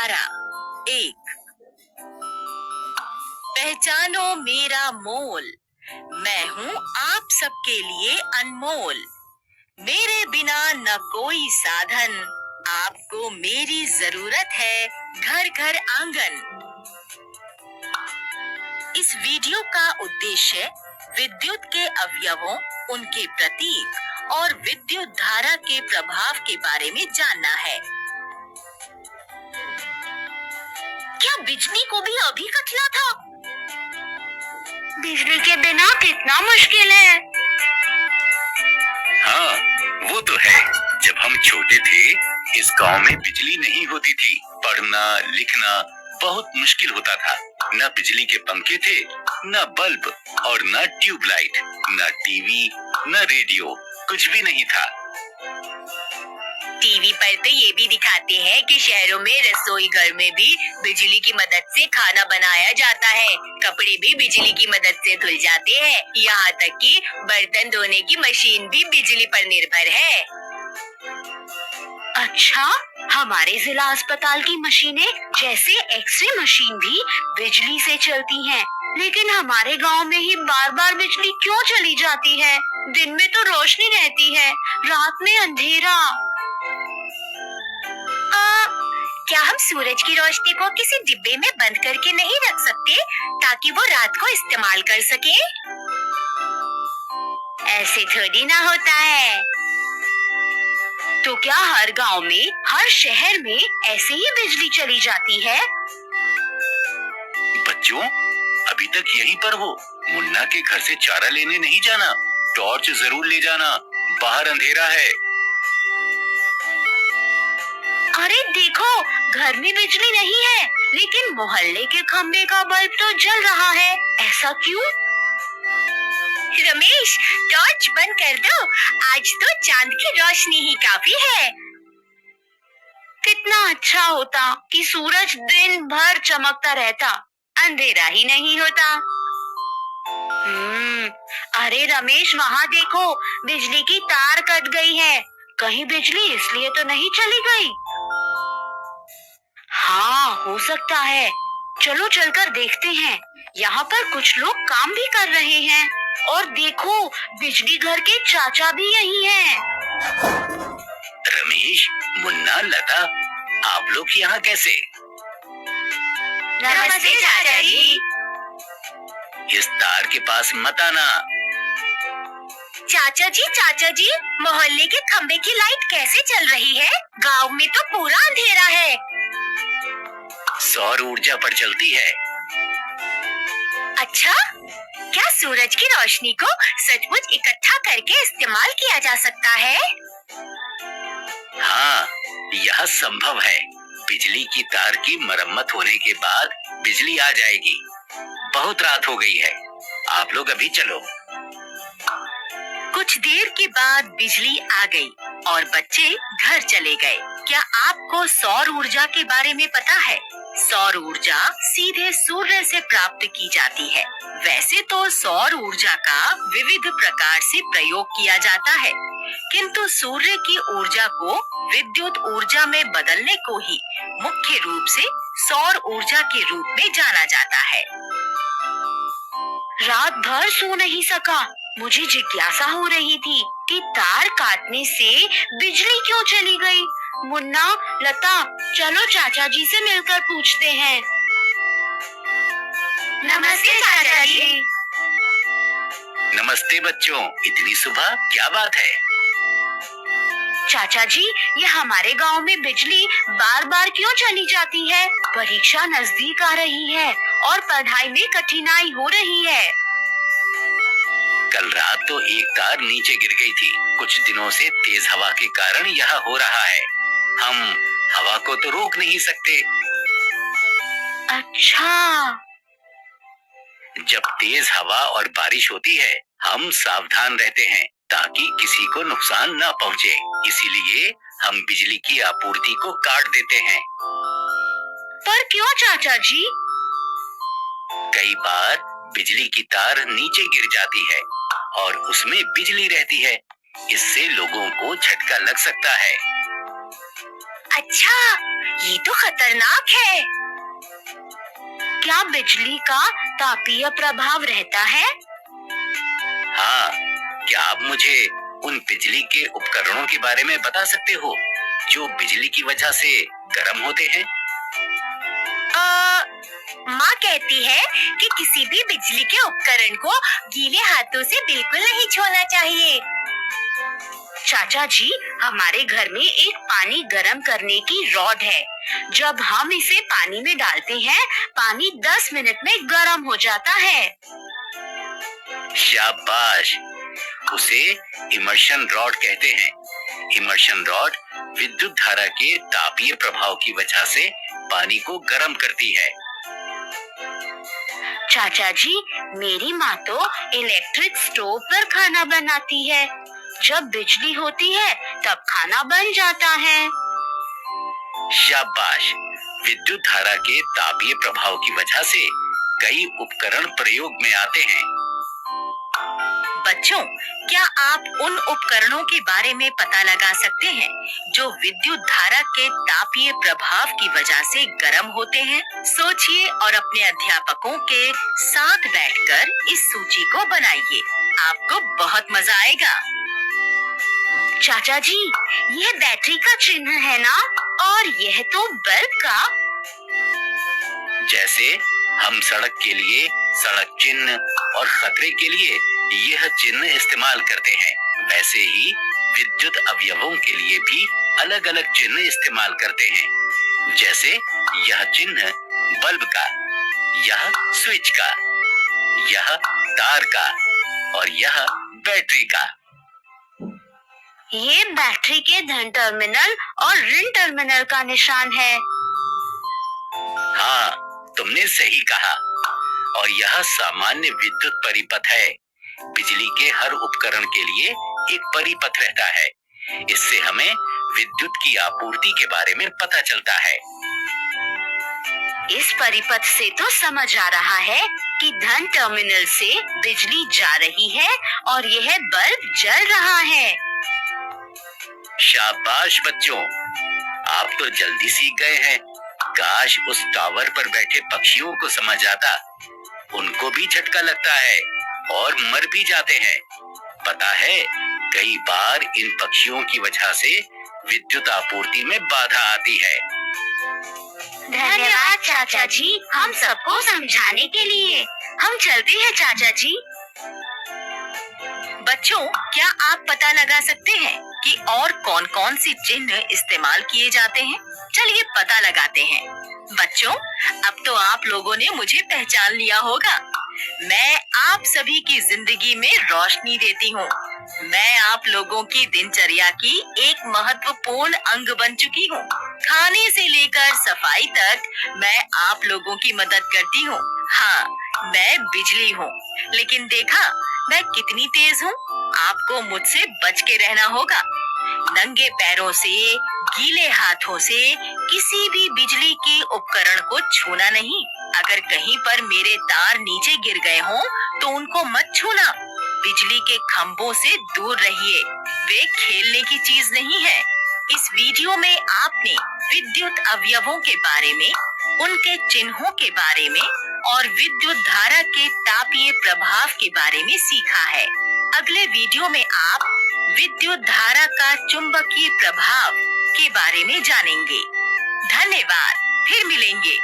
धारा 1। पहचानो मेरा मोल, मैं हूँ आप सबके लिए अनमोल। मेरे बिना न कोई साधन, आपको मेरी जरूरत है घर घर आंगन। इस वीडियो का उद्देश्य विद्युत के अवयवों, उनके प्रतीक और विद्युत धारा के प्रभाव के बारे में जानना है। क्या बिजली को भी अभी कटना था? बिजली के बिना कितना मुश्किल है। हाँ, वो तो है। जब हम छोटे थे, इस गांव में बिजली नहीं होती थी। पढ़ना लिखना बहुत मुश्किल होता था। न बिजली के पंखे थे, न बल्ब और न ट्यूबलाइट, न टीवी, न रेडियो, कुछ भी नहीं था। टीवी पर तो ये भी दिखाते हैं कि शहरों में रसोई घर में भी बिजली की मदद से खाना बनाया जाता है। कपड़े भी बिजली की मदद से धुल जाते हैं। यहाँ तक कि बर्तन धोने की मशीन भी बिजली पर निर्भर है। अच्छा, हमारे जिला अस्पताल की मशीनें जैसे एक्सरे मशीन भी बिजली से चलती हैं। लेकिन हमारे गांव में ही बार बार बिजली क्यों चली जाती है? दिन में तो रोशनी रहती है, रात में अंधेरा। क्या हम सूरज की रोशनी को किसी डिब्बे में बंद करके नहीं रख सकते ताकि वो रात को इस्तेमाल कर सके? ऐसे थोड़ी ना होता है। तो क्या हर गांव में, हर शहर में ऐसे ही बिजली चली जाती है? बच्चों, अभी तक यहीं पर हो। मुन्ना के घर से चारा लेने नहीं जाना। टॉर्च जरूर ले जाना, बाहर अंधेरा है। अरे देखो, घर में बिजली नहीं है, लेकिन मोहल्ले के खंबे का बल्ब तो जल रहा है। ऐसा क्यों? रमेश, टॉर्च बंद कर दो। आज तो चांद की रोशनी ही काफी है। कितना अच्छा होता कि सूरज दिन भर चमकता रहता, अंधेरा ही नहीं होता। अरे रमेश, वहाँ देखो, बिजली की तार कट गई है। कहीं बिजली इसलिए तो नहीं चली गई? हाँ, हो सकता है। चलो चलकर देखते हैं। यहाँ पर कुछ लोग काम भी कर रहे हैं। और देखो, बिजली घर के चाचा भी यही हैं। रमेश, मुन्ना, लता, आप लोग यहाँ कैसे? नमस्ते चाचा जी। इस तार के पास मत आना। चाचा जी, मोहल्ले के खंबे की लाइट कैसे चल रही है? गांव में तो पूरा अंधेरा है। सौर ऊर्जा पर चलती है। अच्छा, क्या सूरज की रोशनी को सचमुच इकट्ठा करके इस्तेमाल किया जा सकता है? हाँ, यह संभव है। बिजली की तार की मरम्मत होने के बाद बिजली आ जाएगी। बहुत रात हो गई है, आप लोग अभी चलो। कुछ देर के बाद बिजली आ गई और बच्चे घर चले गए। क्या आपको सौर ऊर्जा के बारे में पता है? सौर ऊर्जा सीधे सूर्य से प्राप्त की जाती है। वैसे तो सौर ऊर्जा का विविध प्रकार से प्रयोग किया जाता है, किंतु सूर्य की ऊर्जा को विद्युत ऊर्जा में बदलने को ही मुख्य रूप से सौर ऊर्जा के रूप में जाना जाता है। रात भर सो नहीं सका। मुझे जिज्ञासा हो रही थी कि तार काटने से बिजली क्यों चली गई। मुन्ना, लता, चलो चाचा जी से मिलकर पूछते हैं। नमस्ते चाचा जी। नमस्ते बच्चों, इतनी सुबह क्या बात है? चाचा जी, ये हमारे गांव में बिजली बार बार क्यों चली जाती है? परीक्षा नजदीक आ रही है और पढ़ाई में कठिनाई हो रही है। कल रात तो एक तार नीचे गिर गई थी। कुछ दिनों से तेज हवा के कारण यह हो रहा है। हम हवा को तो रोक नहीं सकते। अच्छा। जब तेज हवा और बारिश होती है, हम सावधान रहते हैं ताकि किसी को नुकसान न पहुंचे। इसीलिए हम बिजली की आपूर्ति को काट देते हैं। पर क्यों चाचा जी? कई बार बिजली की तार नीचे गिर जाती है और उसमें बिजली रहती है। इससे लोगों को झटका लग सकता है। अच्छा, ये तो खतरनाक है। क्या बिजली का तापीय प्रभाव रहता है? हाँ, क्या आप मुझे उन बिजली के उपकरणों के बारे में बता सकते हो जो बिजली की वजह से गर्म होते हैं? माँ कहती है कि किसी भी बिजली के उपकरण को गीले हाथों से बिल्कुल नहीं छूना चाहिए। चाचा जी, हमारे घर में एक पानी गर्म करने की रॉड है। जब हम इसे पानी में डालते हैं, पानी 10 मिनट में गर्म हो जाता है। शाबाश, उसे इमर्शन रॉड कहते हैं। इमर्शन रॉड विद्युत धारा के तापीय प्रभाव की वजह से पानी को गर्म करती है। चाचा जी, मेरी माँ तो इलेक्ट्रिक स्टोव पर खाना बनाती है। जब बिजली होती है तब खाना बन जाता है। शाबाश, विद्युत धारा के तापीय प्रभाव की वजह से कई उपकरण प्रयोग में आते हैं। बच्चों, क्या आप उन उपकरणों के बारे में पता लगा सकते हैं जो विद्युत धारा के तापीय प्रभाव की वजह से गर्म होते हैं? सोचिए और अपने अध्यापकों के साथ बैठकर इस सूची को बनाइए। आपको बहुत मजा आएगा। चाचा जी, यह बैटरी का चिन्ह है ना? और यह तो बल्ब का। जैसे हम सड़क के लिए सड़क चिन्ह और खतरे के लिए यह चिन्ह इस्तेमाल करते हैं, वैसे ही विद्युत अवयवों के लिए भी अलग अलग चिन्ह इस्तेमाल करते हैं। जैसे यह चिन्ह बल्ब का, यह स्विच का, यह तार का और यह बैटरी का। ये बैटरी के धन टर्मिनल और ऋण टर्मिनल का निशान है। हाँ, तुमने सही कहा। और यह सामान्य विद्युत परिपथ है। बिजली के हर उपकरण के लिए एक परिपथ रहता है। इससे हमें विद्युत की आपूर्ति के बारे में पता चलता है। इस परिपथ से तो समझ आ रहा है कि धन टर्मिनल से बिजली जा रही है और यह बल्ब जल रहा है। शाबाश बच्चों, आप तो जल्दी सीख गए हैं। काश उस टावर पर बैठे पक्षियों को समझ आता। उनको भी झटका लगता है और मर भी जाते हैं। पता है, कई बार इन पक्षियों की वजह से विद्युत आपूर्ति में बाधा आती है। धन्यवाद चाचा जी, हम सबको समझाने के लिए। हम चलते हैं चाचा जी। बच्चों, क्या आप पता लगा सकते हैं कि और कौन-कौन सी चिन्ह इस्तेमाल किए जाते हैं? चलिए पता लगाते हैं। बच्चों, अब तो आप लोगों ने मुझे पहचान लिया होगा। मैं आप सभी की जिंदगी में रोशनी देती हूँ। मैं आप लोगों की दिनचर्या की एक महत्वपूर्ण अंग बन चुकी हूँ। खाने से लेकर सफाई तक मैं आप लोगों की मदद करती हूँ। हाँ, मैं बिजली हूँ, लेकिन देखा मैं कितनी तेज हूँ। आपको मुझसे बच के रहना होगा। नंगे पैरों से, गीले हाथों से किसी भी बिजली के उपकरण को छूना नहीं। अगर कहीं पर मेरे तार नीचे गिर गए हों, तो उनको मत छूना। बिजली के खंभों से दूर रहिए, वे खेलने की चीज नहीं है। इस वीडियो में आपने विद्युत अवयवों के बारे में, उनके चिन्हों के बारे में और विद्युत धारा के तापीय प्रभाव के बारे में सीखा है। अगले वीडियो में आप विद्युत धारा का चुंबकीय प्रभाव के बारे में जानेंगे। धन्यवाद, फिर मिलेंगे।